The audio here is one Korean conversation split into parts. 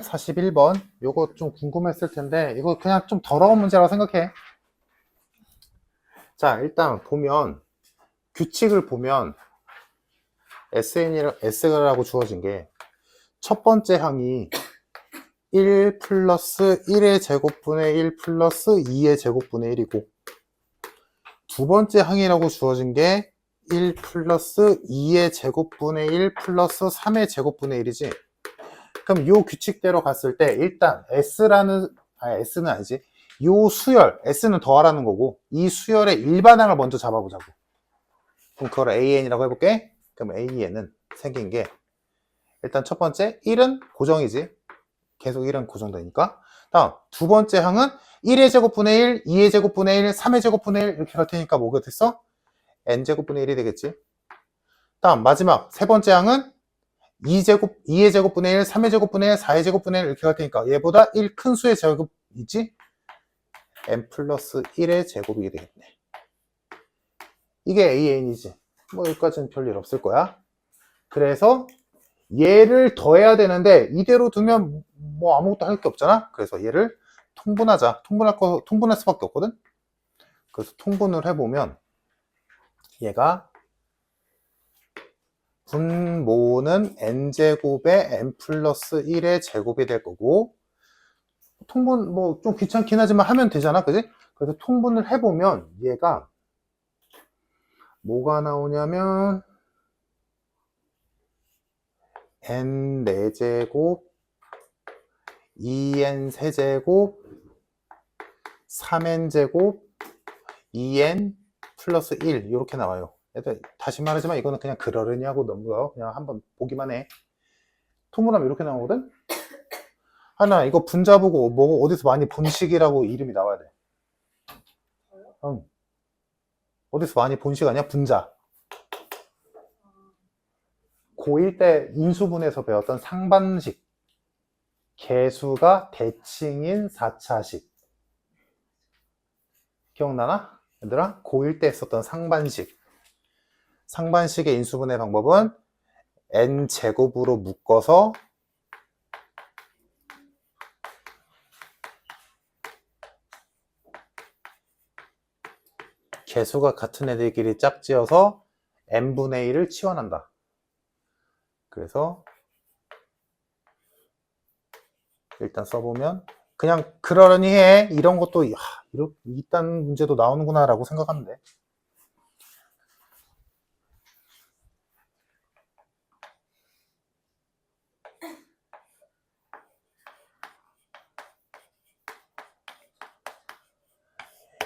341번 요거 좀 궁금했을 텐데 이거 그냥 좀 더러운 문제라고 생각해. 자, 일단 보면 규칙을 보면 S라고 주어진 게 첫 번째 항이 1 플러스 1의 제곱분의 1 플러스 2의 제곱분의 1이고 두 번째 항이라고 주어진 게 1 플러스 2의 제곱분의 1 플러스 3의 제곱분의 1이지. 그럼 요 규칙대로 갔을 때 일단 S는 아니지. 요 수열, S는 더하라는 거고 이 수열의 일반항을 먼저 잡아보자고. 그럼 그걸 AN이라고 해볼게. 그럼 AN은 생긴 게 일단 첫 번째 1은 고정이지. 계속 1은 고정되니까. 다음 두 번째 항은 1의 제곱분의 1, 2의 제곱분의 1, 3의 제곱분의 1 이렇게 갈 테니까 뭐가 됐어? n제곱분의 1이 되겠지. 다음 마지막 세 번째 항은 2의 제곱분의 1, 3의 제곱분의 1, 4의 제곱분의 1 이렇게 갈 테니까 얘보다 1 큰 수의 제곱이지 n 플러스 1의 제곱이 되겠네. 이게 AN이지. 뭐 여기까지는 별일 없을 거야. 그래서 얘를 더해야 되는데 이대로 두면 뭐 아무것도 할 게 없잖아. 그래서 얘를 통분하자. 통분할 수밖에 없거든. 그래서 통분을 해보면 얘가 분모는 n제곱에 n 플러스 1의 제곱이 될 거고 통분 뭐 좀 귀찮긴 하지만 하면 되잖아. 그지? 그래서 통분을 해보면 얘가 뭐가 나오냐면 n 4제곱 2n 세제곱 3n제곱 2n 플러스 1 이렇게 나와요. 다시 말하지만 이거는 그냥 그러려니 하고 넘어가요. 그냥 한번 보기만 해. 통분하면 이렇게 나오거든. 하나 이거 분자 보고 뭐 어디서 많이 본 식이라고 이름이 나와야 돼. 응. 어디서 많이 본 식 아니야? 분자. 고1 때 인수분해에서 배웠던 상반식. 개수가 대칭인 4차식. 기억나나? 얘들아? 고1 때 했었던 상반식. 상반식의 인수분해 방법은 n제곱으로 묶어서 개수가 같은 애들끼리 짝지어서 n분의 1을 치환한다. 그래서 일단 써보면 그냥 그러려니 해. 이런 것도 이딴 문제도 나오는구나 라고 생각하면 돼.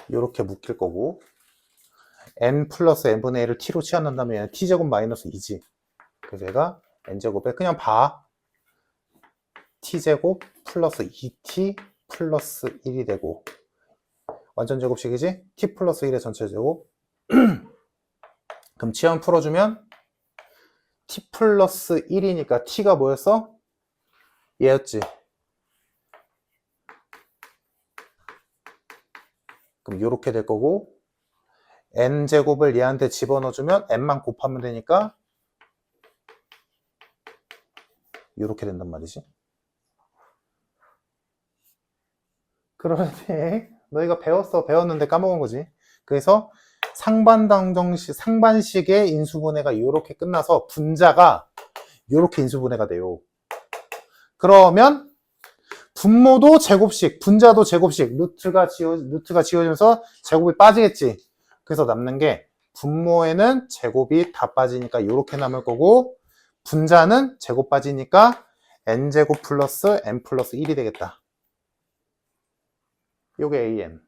이렇게 묶일 거고 n 플러스 n분의 1을 t로 치환한다면 얘는 t제곱 마이너스 2지. 그래서 얘가 n제곱에 그냥 봐. t제곱 플러스 2t 플러스 1이 되고 완전 제곱식이지? t 플러스 1의 전체 제곱. 그럼 치환 풀어주면 t 플러스 1이니까 t가 뭐였어? 얘였지. 그럼 이렇게 될 거고 n제곱을 얘한테 집어넣어주면 n만 곱하면 되니까 이렇게 된단 말이지. 그러네. 너희가 배웠는데 까먹은 거지. 그래서 상반식의 인수분해가 이렇게 끝나서 분자가 이렇게 인수분해가 돼요. 그러면 분모도 제곱식, 분자도 제곱식, 루트가 지워지면서 제곱이 빠지겠지. 그래서 남는 게 분모에는 제곱이 다 빠지니까 이렇게 남을 거고 분자는 제곱 빠지니까 n제곱 플러스 n 플러스 1이 되겠다. 요게 an.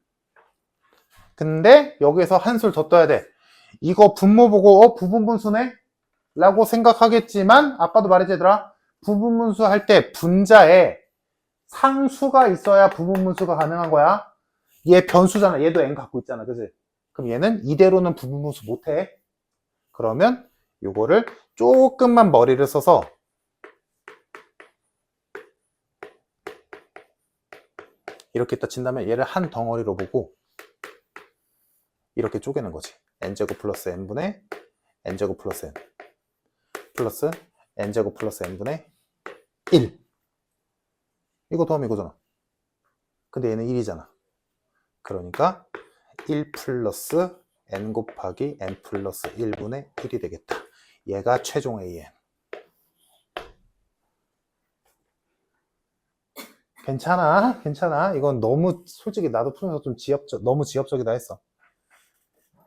근데 여기에서 한술 더 떠야 돼. 이거 분모 보고 부분분수네? 라고 생각하겠지만 아까도 말했지 얘들아. 부분분수 할 때 분자에 상수가 있어야 부분분수가 가능한 거야. 얘 변수잖아. 얘도 n 갖고 있잖아. 그치? 그럼 얘는 이대로는 부분분수 못해. 그러면 요거를 조금만 머리를 써서 이렇게 딱 친다면 얘를 한 덩어리로 보고 이렇게 쪼개는 거지. n제곱 플러스 n분의 n제곱 플러스 n 플러스 n제곱 플러스 n분의 1 이거 더하면 이거잖아. 근데 얘는 1이잖아. 그러니까 1 플러스 n 곱하기 n 플러스 1분의 1이 되겠다. 얘가 최종 AN. 괜찮아, 괜찮아. 이건 너무 솔직히 나도 풀면서 좀 너무 지엽적이다 했어.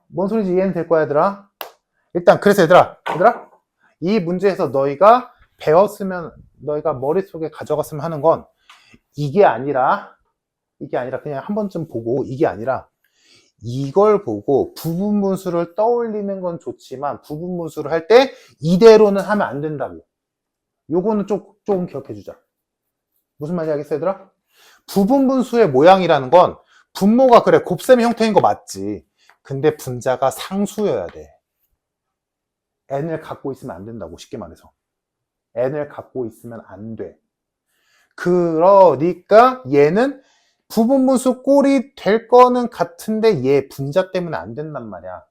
뭔 소리인지 이해는 될 거야, 얘들아? 일단 그래서 얘들아 이 문제에서 너희가 배웠으면, 너희가 머릿속에 가져갔으면 하는 건 이게 아니라 그냥 한 번쯤 보고, 이게 아니라 이걸 보고 부분분수를 떠올리는 건 좋지만 부분분수를 할 때 이대로는 하면 안 된다고. 요거는 조금 기억해 주자. 무슨 말인지 알겠어, 얘들아? 부분분수의 모양이라는 건 분모가 그래 곱셈 형태인 거 맞지. 근데 분자가 상수여야 돼. n을 갖고 있으면 안 된다고, 쉽게 말해서. n을 갖고 있으면 안 돼. 그러니까 얘는 부분분수 꼴이 될 거는 같은데 얘 분자 때문에 안 된단 말이야.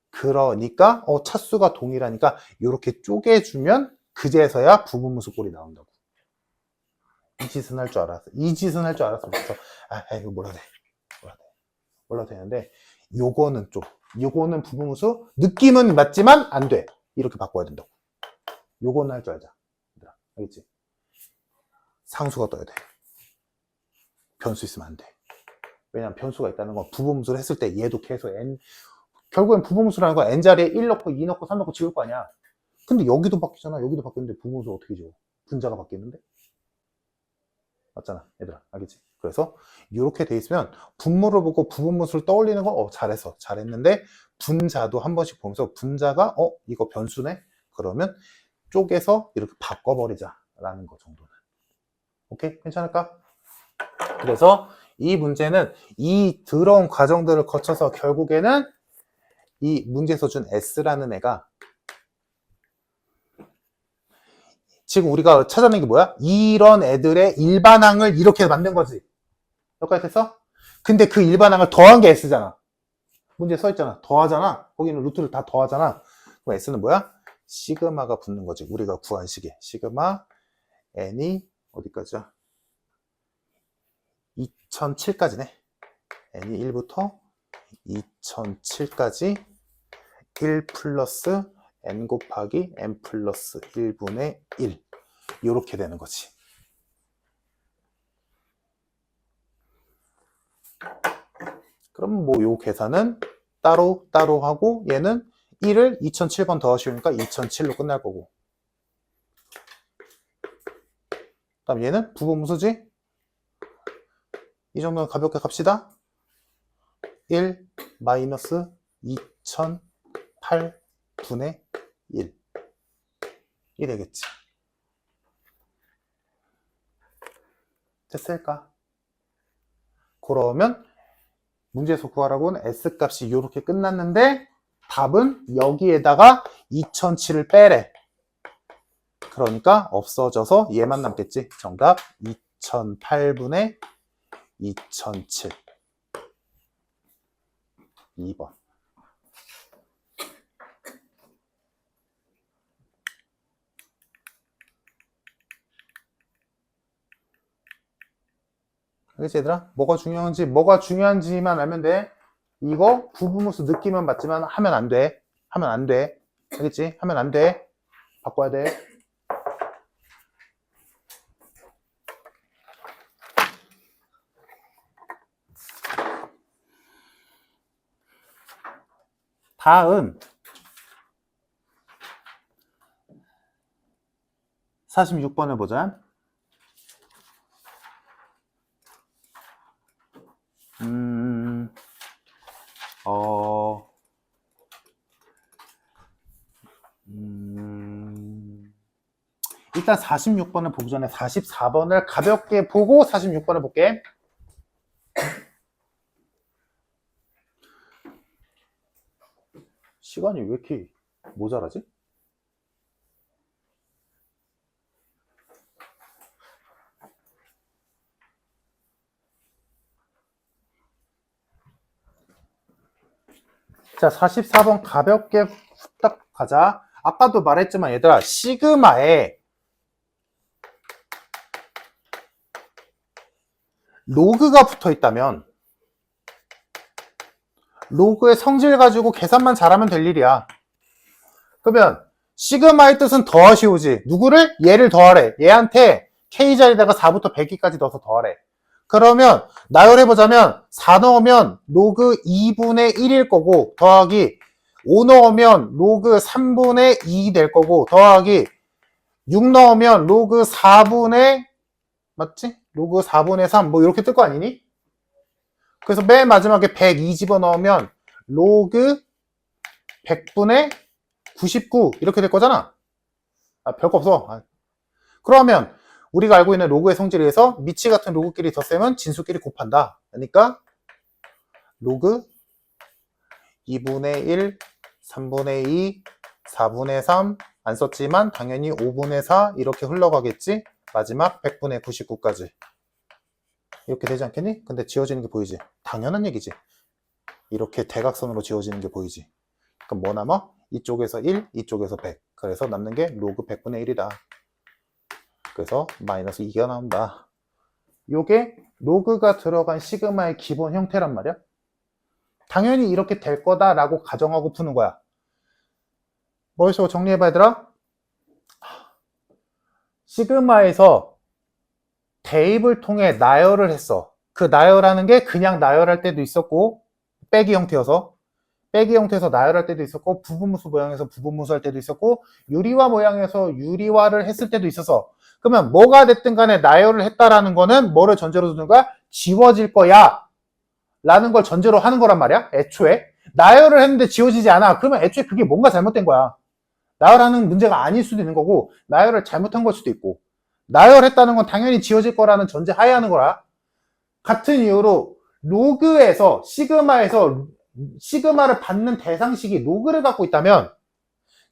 그러니까 차수가 동일하니까 이렇게 쪼개주면 그제서야 부분분수 꼴이 나온다고. 이 짓은 할 줄 알았어. 이 짓은 할 줄 알았어. 그래서 이거 몰라도 되는데 요거는 부분분수 느낌은 맞지만 안 돼. 이렇게 바꿔야 된다고. 요거는 할 줄 알자. 알겠지? 상수가 떠야 돼. 변수 있으면 안 돼. 왜냐면 변수가 있다는 건 부분분수를 했을 때 얘도 계속 n, 결국엔 부분분수라는 건 n자리에 1 넣고 2 넣고 3 넣고 지울 거 아니야. 근데 여기도 바뀌잖아. 여기도 바뀌었는데 부분분수 어떻게 지워? 분자가 바뀌었는데? 맞잖아, 얘들아. 알겠지? 그래서 이렇게 돼 있으면 분모를 보고 부분분수를 떠올리는 거 잘했어. 잘했는데 분자도 한 번씩 보면서 분자가 이거 변수네? 그러면 쪼개서 이렇게 바꿔버리자라는 거 정도는. 오케이? 괜찮을까? 그래서 이 문제는 이 들어온 과정들을 거쳐서 결국에는 이 문제에서 준 S라는 애가 지금 우리가 찾아낸 게 뭐야? 이런 애들의 일반항을 이렇게 만든 거지. 여기까지 됐어? 근데 그 일반항을 더한 게 S잖아. 문제에 써있잖아. 더하잖아. 거기는 루트를 다 더하잖아. 그럼 S는 뭐야? 시그마가 붙는 거지. 우리가 구한 식에. 시그마 n이 어디까지야? 2007까지네. n이 1부터 2007까지 1 플러스 n 곱하기 n 플러스 1분의 1 이렇게 되는 거지. 그럼 뭐 요 계산은 따로 하고 얘는 1을 2007번 더하시니까 2007로 끝날 거고, 그 다음 얘는 부분분수지? 이 정도는 가볍게 갑시다. 1 마이너스 2008분의 1 이 되겠지. 됐을까? 그러면 문제에서 구하라고는 S값이 이렇게 끝났는데 답은 여기에다가 2007을 빼래. 그러니까 없어져서 얘만 남겠지. 정답 2008분의 2007 2번. 알겠지, 얘들아? 뭐가 중요한지만 알면 돼. 이거 부분분수 느낌은 맞지만 하면 안 돼. 알겠지? 하면 안 돼. 바꿔야 돼. 다음 46번을 보자. 일단 46번을 보기 전에 44번을 가볍게 보고 46번을 볼게. 시간이 왜 이렇게 모자라지? 자, 44번 가볍게 후딱 가자. 아까도 말했지만 얘들아, 시그마에 로그가 붙어 있다면 로그의 성질 가지고 계산만 잘하면 될 일이야. 그러면 시그마의 뜻은 더하시 오지. 누구를? 얘를 더하래. 얘한테 K자리에다가 4부터 100기까지 넣어서 더하래. 그러면 나열해보자면 4 넣으면 로그 2분의 1일 거고 더하기 5 넣으면 로그 3분의 2 될 거고 더하기 6 넣으면 로그 4분의 맞지? 로그 4분의 3 뭐 이렇게 뜰 거 아니니? 그래서 맨 마지막에 102 집어넣으면 로그 100분의 99 이렇게 될 거잖아. 별거 없어. 그러면 우리가 알고 있는 로그의 성질에 의해서 미치 같은 로그끼리 덧셈은 진수끼리 곱한다. 그러니까 로그 2분의 1, 3분의 2, 4분의 3 안 썼지만 당연히 5분의 4 이렇게 흘러가겠지. 마지막 100분의 99까지 이렇게 되지 않겠니? 근데 지워지는 게 보이지? 당연한 얘기지. 이렇게 대각선으로 지워지는 게 보이지. 그럼 뭐 남아? 이쪽에서 1, 이쪽에서 100. 그래서 남는 게 로그 100분의 1이다. 그래서 마이너스 2가 나온다. 요게 로그가 들어간 시그마의 기본 형태란 말이야. 당연히 이렇게 될 거다라고 가정하고 푸는 거야. 머릿속으로 정리해봐 얘들아. 시그마에서 대입을 통해 나열을 했어. 그 나열하는 게 그냥 나열할 때도 있었고 빼기 형태여서 나열할 때도 있었고 부분무수 모양에서 부분무수 할 때도 있었고 유리화 모양에서 유리화를 했을 때도 있어서 그러면 뭐가 됐든 간에 나열을 했다라는 거는 뭐를 전제로 두는 거야? 지워질 거야 라는 걸 전제로 하는 거란 말이야. 애초에 나열을 했는데 지워지지 않아. 그러면 애초에 그게 뭔가 잘못된 거야. 나열하는 문제가 아닐 수도 있는 거고 나열을 잘못한 걸 수도 있고 나열했다는 건 당연히 지워질 거라는 전제 하에 하는 거라. 같은 이유로 로그에서 시그마를 받는 대상식이 로그를 갖고 있다면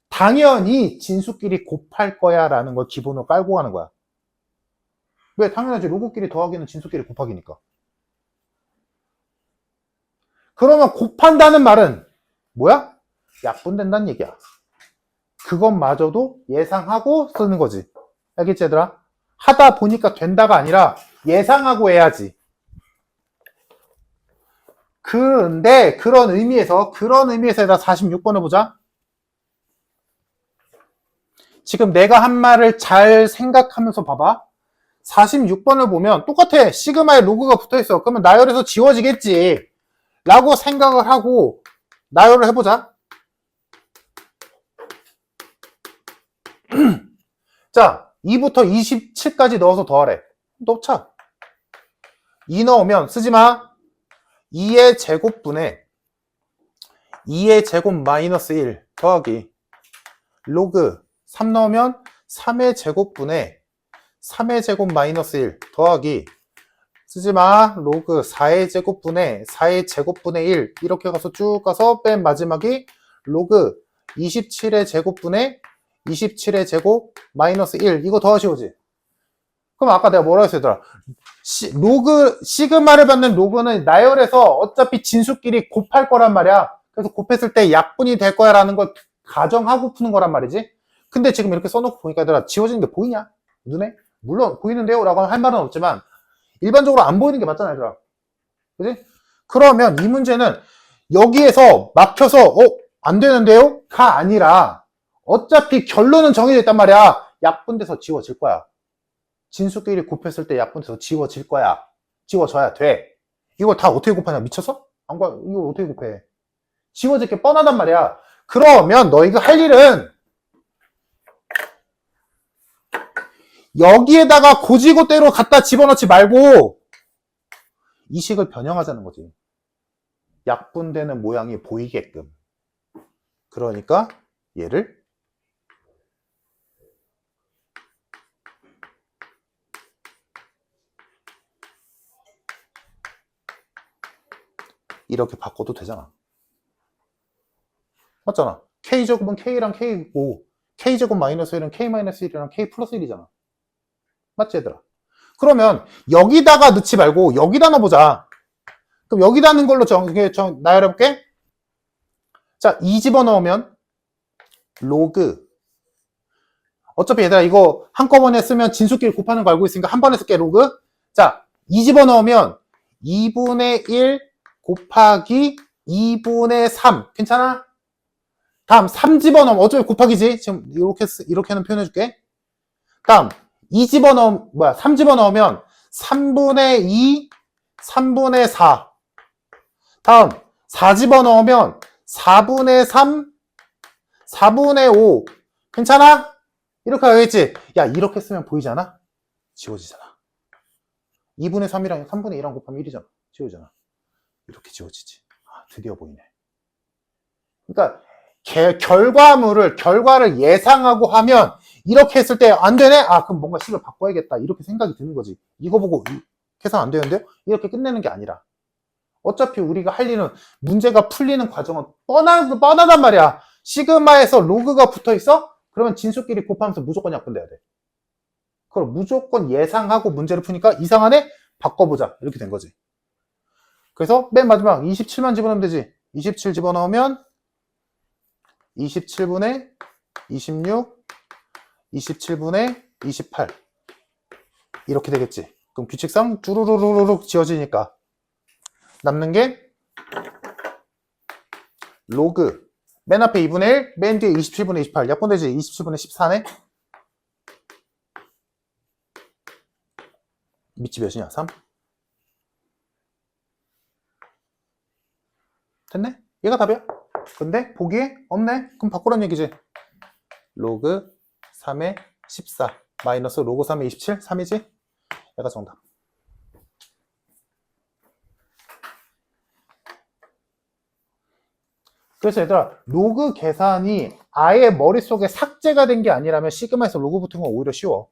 당연히 진수끼리 곱할 거야 라는 걸 기본으로 깔고 가는 거야. 왜? 당연하지. 로그끼리 더하기는 진수끼리 곱하기니까. 그러면 곱한다는 말은 뭐야? 약분된다는 얘기야. 그것마저도 예상하고 쓰는 거지. 알겠지 얘들아? 하다 보니까 된다가 아니라 예상하고 해야지. 근데 그런 의미에서 얘들아 46번을 보자. 지금 내가 한 말을 잘 생각하면서 봐봐. 46번을 보면 똑같아. 시그마에 로그가 붙어있어. 그러면 나열해서 지워지겠지 라고 생각을 하고 나열을 해보자. 자, 2부터 27까지 넣어서 더하래. 넣자. 2 넣으면 쓰지마. 2의 제곱분에 2의 제곱 마이너스 1 더하기 로그 3 넣으면 3의 제곱분에 3의 제곱 마이너스 1 더하기 쓰지마. 로그 4의 제곱분에 4의 제곱분의 1 이렇게 가서 쭉 가서 맨 마지막이 로그 27의 제곱분에 27의 제곱 마이너스 1 이거 더하시오지. 그럼 아까 내가 뭐라 했어 얘들아. 시그마를 받는 로그는 나열해서 어차피 진수끼리 곱할 거란 말이야. 그래서 곱했을 때 약분이 될 거야 라는 걸 가정하고 푸는 거란 말이지. 근데 지금 이렇게 써놓고 보니까 얘들아 지워지는 게 보이냐? 눈에? 물론 보이는데요 라고 할 말은 없지만 일반적으로 안 보이는 게 맞잖아 얘들아. 그지? 그러면 이 문제는 여기에서 막혀서 안 되는데요? 가 아니라 어차피 결론은 정해져 있단 말이야. 약분돼서 지워질 거야. 진수끼리 곱했을 때 약분돼서 지워질 거야. 지워져야 돼. 이걸 다 어떻게 곱하냐? 미쳤어? 이거 어떻게 곱해? 지워질 게 뻔하단 말이야. 그러면 너희가 할 일은 여기에다가 고지고대로 갖다 집어넣지 말고 이 식을 변형하자는 거지. 약분되는 모양이 보이게끔. 그러니까 얘를 이렇게 바꿔도 되잖아. 맞잖아. K제곱은 K랑 K고 K제곱 마이너스 1은 K 마이너스 1이랑 K 플러스 1이잖아. 맞지 얘들아? 그러면 여기다가 넣지 말고 여기다 넣어보자. 그럼 여기다 넣는 걸로 나열해볼게. 자, 2 집어넣으면 로그 어차피 얘들아 이거 한꺼번에 쓰면 진수끼리 곱하는 거 알고 있으니까 한 번에 쓸게 로그. 자, 2 집어넣으면 2분의 1 곱하기 2분의 3. 괜찮아? 다음 3 집어넣으면 어차피 곱하기지. 지금 이렇게는 표현해줄게. 다음 3 집어넣으면 3분의 2, 3분의 4. 다음 4 집어넣으면 4분의 3, 4분의 5. 괜찮아? 이렇게 하겠지? 야, 이렇게 쓰면 보이잖아? 지워지잖아. 2분의 3이랑 3분의 2랑 곱하면 1이잖아. 지워지잖아. 이렇게 지워지지. 아, 드디어 보이네. 그러니까 결과를 예상하고 하면 이렇게 했을 때 안 되네? 아, 그럼 뭔가 식을 바꿔야겠다. 이렇게 생각이 드는 거지. 이거 보고 계산 안 되는데요? 이렇게 끝내는 게 아니라. 어차피 우리가 할 일은 문제가 풀리는 과정은 뻔하단 말이야. 시그마에서 로그가 붙어 있어? 그러면 진수끼리 곱하면서 무조건 약분돼야 돼. 그럼 무조건 예상하고 문제를 푸니까 이상하네? 바꿔보자. 이렇게 된 거지. 그래서 맨 마지막 27만 집어넣으면 되지. 27 집어넣으면 27분의 26, 27분의 28 이렇게 되겠지. 그럼 규칙상 쭈루루루룩 지워지니까 남는 게 로그 맨 앞에 2분의 1, 맨 뒤에 27분의 28 약분되지. 27분의 14네. 밑이 몇이냐? 3? 됐네? 얘가 답이야. 근데 보기에 없네? 그럼 바꾸란 얘기지. 로그 3의 14 마이너스 로그 3의 27 3이지? 얘가 정답. 그래서 얘들아, 로그 계산이 아예 머릿속에 삭제가 된 게 아니라면 시그마에서 로그 붙은 건 오히려 쉬워.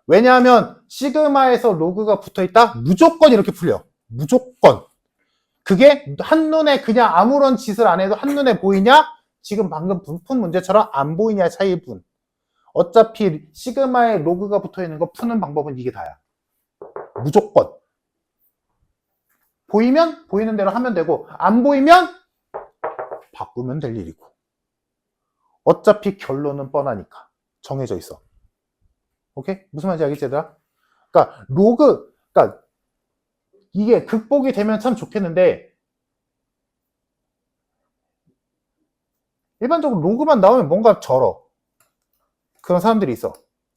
왜냐하면 시그마에서 로그가 붙어있다? 무조건 이렇게 풀려. 무조건. 그게 한눈에 그냥 아무런 짓을 안 해도 한눈에 보이냐? 지금 방금 푼 문제처럼 안 보이냐의 차이일 뿐. 어차피 시그마에 로그가 붙어있는 거 푸는 방법은 이게 다야. 무조건. 보이면 보이는 대로 하면 되고 안 보이면 바꾸면 될 일이고. 어차피 결론은 뻔하니까. 정해져 있어. 오케이? 무슨 말인지 알겠지, 얘들아? 그러니까 그러니까 이게 극복이 되면 참 좋겠는데 일반적으로 로그만 나오면 뭔가 절어. 그런 사람들이 있어.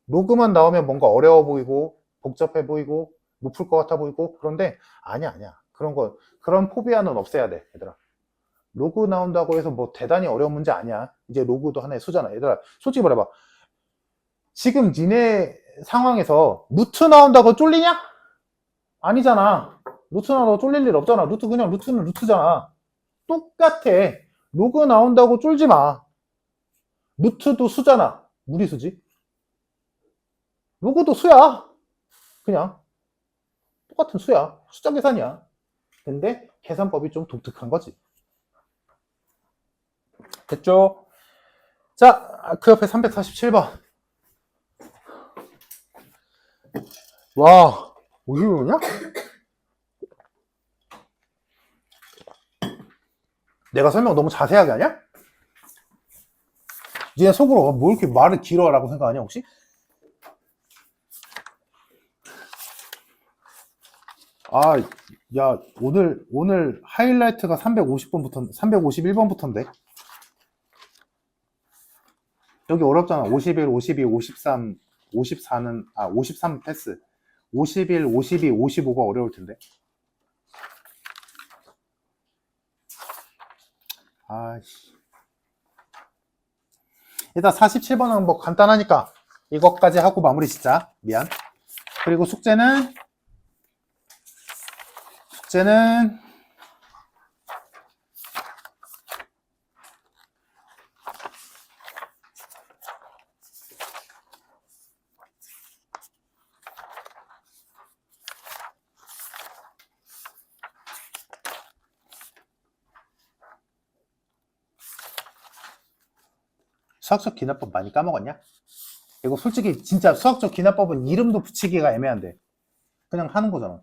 로그만 나오면 뭔가 어려워 보이고 복잡해 보이고 못 풀 것 같아 보이고 그런데 아니야. 그런 포비아는 없애야 돼, 얘들아. 로그 나온다고 해서 뭐 대단히 어려운 문제 아니야. 이제 로그도 하나의 수잖아. 얘들아, 솔직히 말해봐. 지금 니네 상황에서 루트 나온다고 쫄리냐? 아니잖아. 루트 나온다고 쫄릴 일 없잖아. 루트는 루트잖아. 똑같아. 로그 나온다고 쫄지 마. 루트도 수잖아. 무리수지. 로그도 수야. 그냥 똑같은 수야. 숫자 계산이야. 근데 계산법이 좀 독특한 거지. 됐죠? 자, 그 옆에 347번. 와, 이게 뭐냐? 내가 설명 너무 자세하게 하냐? 니네 속으로 뭐 이렇게 말을 길어 라고 생각하냐 혹시? 아, 야, 오늘 하이라이트가 351번부터인데. 여기 어렵잖아. 51, 52, 53, 54는, 53 패스. 51, 52, 55가 어려울 텐데. 아이씨. 일단 47번은 뭐 간단하니까 이것까지 하고 마무리 짓자. 미안. 그리고 숙제는 수학적 기납법 많이 까먹었냐? 이거 솔직히 진짜 수학적 기납법은 이름도 붙이기가 애매한데 그냥 하는 거잖아.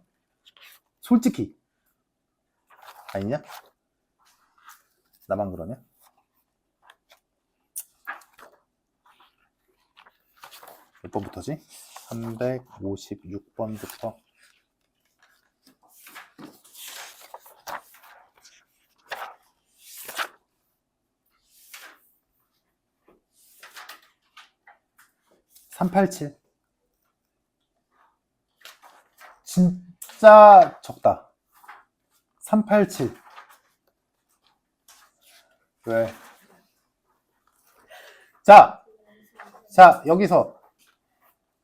솔직히. 아니냐? 나만 그러냐? 몇 번부터지? 356번부터 387. 진짜 적다. 387. 왜? 자, 여기서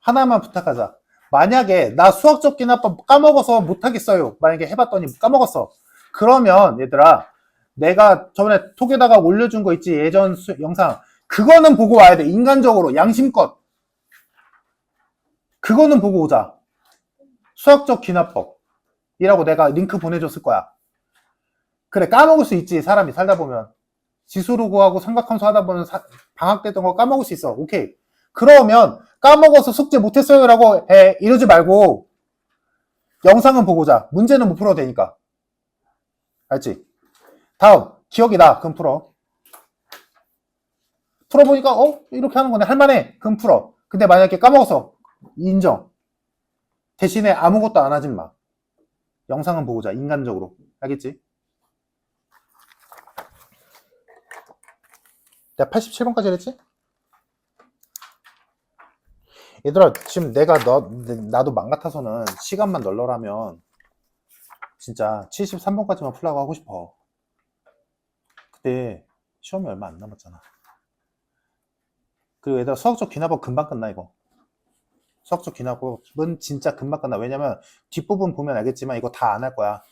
하나만 부탁하자. 만약에 나 수학적 기납법 까먹어서 못하겠어요. 만약에 해봤더니 까먹었어. 그러면 얘들아, 내가 저번에 톡에다가 올려준 거 있지? 예전 영상. 그거는 보고 와야 돼. 인간적으로 양심껏. 그거는 보고 오자. 수학적 기납법이라고 내가 링크 보내줬을 거야. 그래, 까먹을 수 있지. 사람이 살다 보면. 지수로 구하고 삼각함수 하다 보면 방학됐던 거 까먹을 수 있어. 오케이. 그러면 까먹어서 숙제 못했어요 라고 해. 이러지 말고 영상은 보고 자. 문제는 못 풀어도 되니까. 알지? 다음 기억이 나. 그럼 풀어. 풀어보니까 이렇게 하는 거네. 할만해. 그럼 풀어. 근데 만약에 까먹어서 인정. 대신에 아무것도 안 하진 마. 영상은 보고 자. 인간적으로. 알겠지? 내가 87번까지 했지? 얘들아, 지금 나도 맘 같아서는 시간만 널널하면 진짜 73번까지만 풀라고 하고 싶어. 그때 시험이 얼마 안 남았잖아. 그리고 얘들아, 수학적 기납법 금방 끝나, 이거. 수학적 기납법은 진짜 금방 끝나. 왜냐면 뒷부분 보면 알겠지만 이거 다 안 할 거야.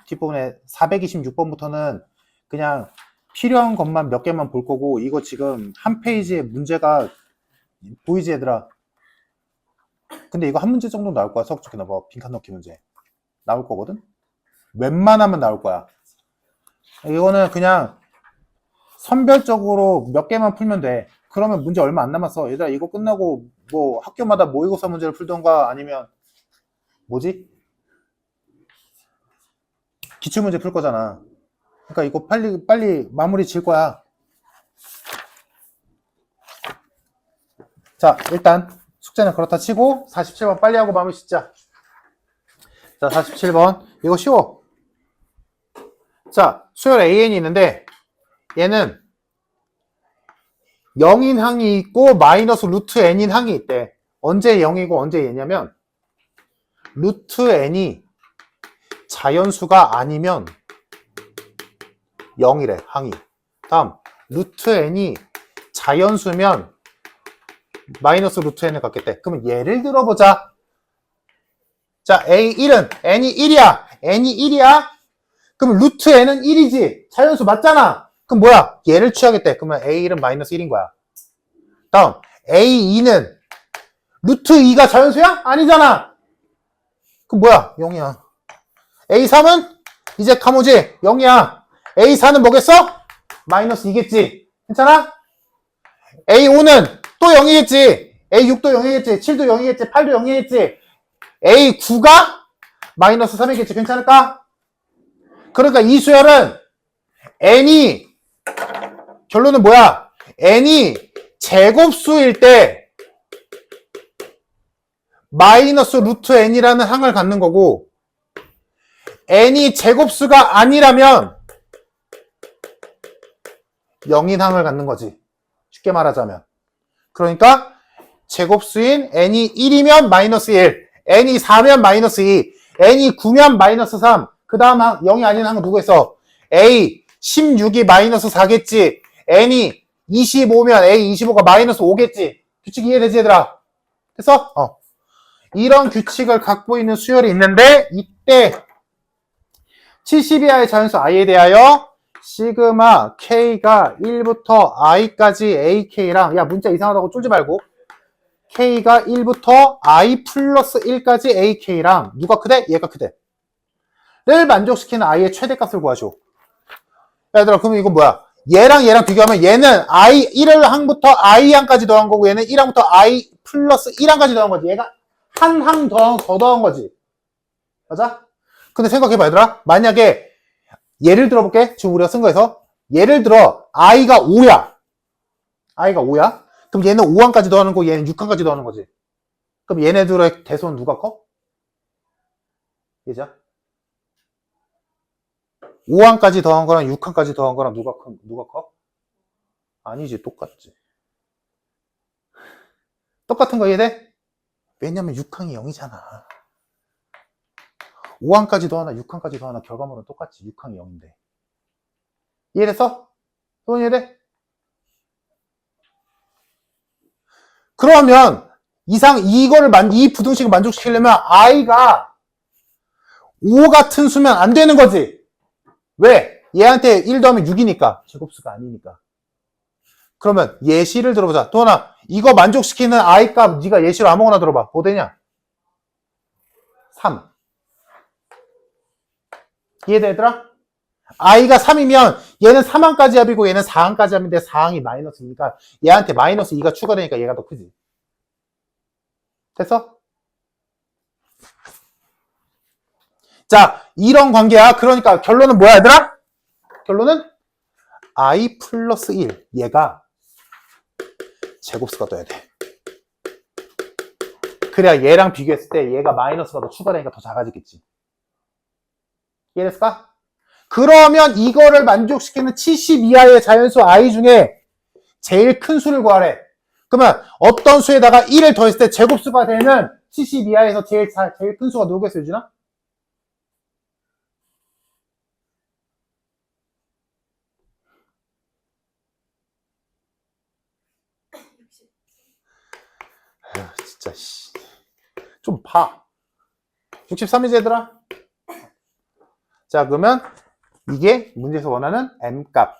뒷부분에 426번부터는 그냥 필요한 것만 몇 개만 볼 거고, 이거 지금 한 페이지에 문제가 보이지 얘들아? 근데 이거 한 문제 정도 나올 거야. 수학적 기납법 빈칸 넣기 문제 나올 거거든. 웬만하면 나올 거야. 이거는 그냥 선별적으로 몇 개만 풀면 돼. 그러면 문제 얼마 안 남았어. 얘들아, 이거 끝나고 뭐 학교마다 모의고사 문제를 풀던가 아니면 뭐지? 기출문제 풀 거잖아. 그러니까 이거 빨리 마무리 질 거야. 자, 일단 숙제는 그렇다 치고 47번 빨리 하고 마무리 짓자. 자, 47번 이거 쉬워. 자, 수열 AN이 있는데 얘는 0인 항이 있고 마이너스 루트 n인 항이 있대. 언제 0이고 언제 얘냐면 루트 n이 자연수가 아니면 0이래, 항이. 다음 루트 n이 자연수면 마이너스 루트 n을 갖겠대. 그러면 예를 들어보자. 자, A1은 n이 1이야. n이 1이야. 그럼 루트 n은 1이지. 자연수 맞잖아. 그럼 뭐야? 얘를 취하겠대. 그러면 A1은 마이너스 1인 거야. 다음 A2는 루트 2가 자연수야? 아니잖아. 그럼 뭐야? 0이야. A3은 이제 카모지 0이야. A4는 뭐겠어? 마이너스 2겠지. 괜찮아? A5는 또 0이겠지. A6도 0이겠지. 7도 0이겠지. 8도 0이겠지. A9가 마이너스 3이겠지. 괜찮을까? 그러니까 이 수열은 n이 결론은 뭐야? n이 제곱수일 때 마이너스 루트 n이라는 항을 갖는 거고, n이 제곱수가 아니라면 0인 항을 갖는 거지. 쉽게 말하자면. 그러니까 제곱수인 n이 1이면 마이너스 1, n이 4면 마이너스 2, n이 9면 마이너스 3, 그 다음 0이 아닌 항은 누구 있어? a 16이 마이너스 4겠지. n이 25면 a 25가 마이너스 5겠지. 규칙 이해되지 얘들아? 됐어? 이런 규칙을 갖고 있는 수열이 있는데, 이때 70 이하의 자연수 i에 대하여 시그마 k가 1부터 i까지 ak랑, 야 문자 이상하다고 쫄지 말고, k가 1부터 i 플러스 1까지 ak랑 누가 크대? 얘가 크대. 를 만족시키는 i의 최대값을 구하죠. 얘들아, 그러면 이건 뭐야? 얘랑 비교하면 얘는 i 1항부터 i항까지 더한 거고, 얘는 1항부터 i 플러스 1항까지 더한 거지. 얘가 한 항 더 더한 거지. 맞아? 근데 생각해봐 얘들아. 만약에 예를 들어볼게. 지금 우리가 쓴 거에서 예를 들어 i가 5야. i가 5야. 그럼 얘는 5항까지 더하는 거고 얘는 6항까지 더하는 거지. 그럼 얘네들의 대소는 누가 커? 얘자. 5항까지 더한 거랑 6항까지 더한 거랑 누가 커? 아니지, 똑같지. 똑같은 거 이해돼? 왜냐면 6항이 0이잖아. 5항까지 더하나 6항까지 더하나 결과물은 똑같지. 6항이 0인데. 이해됐어? 또 이해돼? 그러면 이 부등식을 만족시키려면 i가 5 같은 수면 안 되는 거지. 왜? 얘한테 1 더하면 6이니까. 제곱수가 아니니까. 그러면 예시를 들어보자. 또 하나, 이거 만족시키는 i 값 네가 예시로 아무거나 들어봐. 뭐 되냐? 3. 이해돼, 얘들아? i가 3이면 얘는 3항까지 합이고 얘는 4항까지 합인데 4항이 마이너스니까 얘한테 마이너스 2가 추가되니까 얘가 더 크지. 됐어? 자, 이런 관계야. 그러니까 결론은 뭐야, 얘들아? 결론은 i 플러스 1. 얘가 제곱수가 떠야 돼. 그래야 얘랑 비교했을 때 얘가 마이너스가 더 추가되니까 더 작아지겠지. 이해됐을까? 그러면 이거를 만족시키는 70 이하의 자연수 i 중에 제일 큰 수를 구하래. 그러면 어떤 수에다가 1을 더했을 때 제곱수가 되는 70 이하에서 제일 큰 수가 누구겠어, 유진아? 아휴, 진짜 씨. 좀 봐. 63이지, 얘들아? 자, 그러면 이게 문제에서 원하는 m값.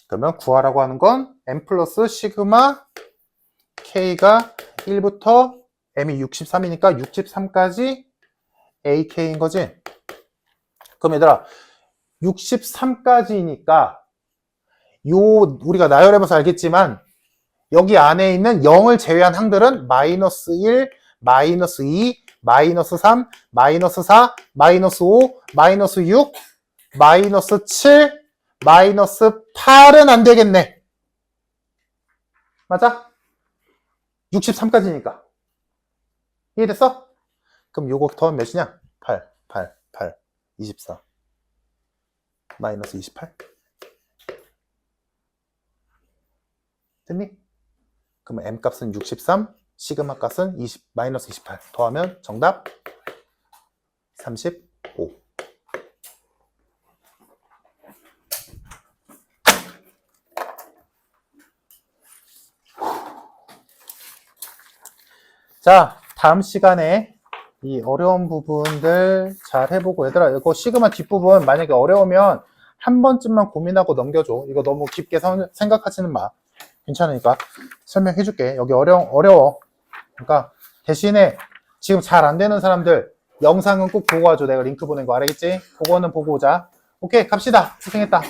그러면 구하라고 하는 건 m 플러스 시그마 k가 1부터 m이 63이니까 63까지 ak인 거지. 그럼 얘들아 63까지니까 우리가 나열해봐서 알겠지만 여기 안에 있는 0을 제외한 항들은 마이너스 1, 마이너스 2, 마이너스 3, 마이너스 4, 마이너스 5, 마이너스 6, 마이너스 7, 마이너스 8은 안 되겠네. 맞아? 63까지니까. 이해됐어? 그럼 요거 더하면 몇이냐? 8, 8, 8, 24. 마이너스 28. 됐니? 그러면 m 값은 63, 시그마 값은 마이너스 28. 더하면 정답 35. 자, 다음 시간에 이 어려운 부분들 잘 해보고, 얘들아 이거 시그마 뒷부분 만약에 어려우면 한 번쯤만 고민하고 넘겨줘. 이거 너무 깊게 생각하지는 마. 괜찮으니까 설명해 줄게. 여기 어려워. 그러니까 대신에 지금 잘 안 되는 사람들 영상은 꼭 보고 와줘. 내가 링크 보낸 거 알겠지? 그거는 보고 오자. 오케이, 갑시다. 고생했다.